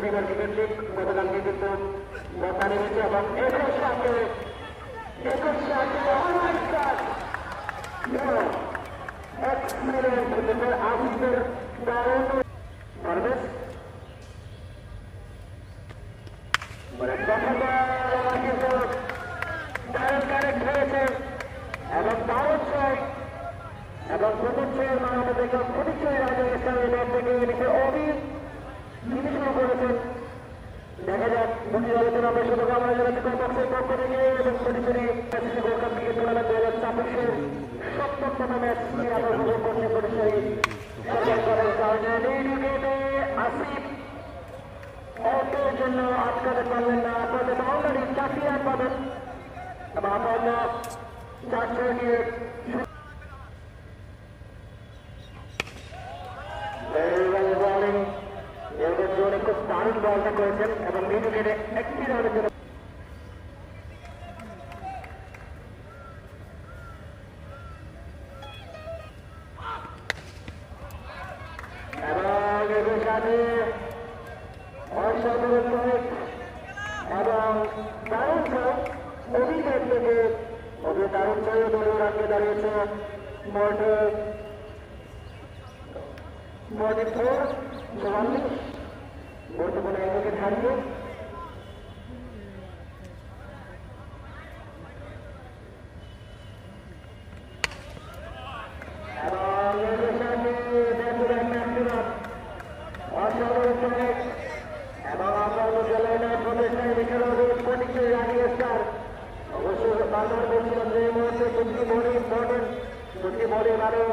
Senior cricket league গতকালকে কিন্তু বর্ষা নেমেছে এবং 21 আসিফের দারুণ পারভেজ দারুণ কারেক্ট হয়েছে এবং দারুণ ছয় এবং প্রথম ছয়ের মানব থেকে পরিচয় থেকে অবি তিনি শুরু করেছেন। দেখা যাক দুটি দলের জন্য আমরা শুভকামনা জানাচ্ছি কমপক্ষের পক্ষ থেকে এবং সরাসরি গোল্ড কাপ ক্রিকেট টুর্নামেন্ট 2024-এর সপ্তমতম ম্যাচ আমরা উপভোগ করতে পরিচয় সরকার করার কারণে আসিফ অল্পের জন্য আটকাতে পারলেন না। আপনাদের বাউন্ডারি 4টি রান পাবেন এবং আপনারা 4 নিয়ে খুব দারুণ বলটা করেছেন এবং মিডুকেটে একটি রানের জন্য এবং এদের সাথে অসাধারণ এবং দারুণ ছয় অভিষেক থেকে দারুণ ছয় দলীয় রাখতে দাঁড়িয়েছে মোটে 44 বর্তমানে এটাকে থাকবে এবং আমরা জেলায় প্রদেশের পরিচয় রাখিয়ে স্যার অবশ্যই বারবার বলছিলাম যে এই মুহূর্তে দুটি বলে ইম্পর্টেন্ট দুটি বলে আরো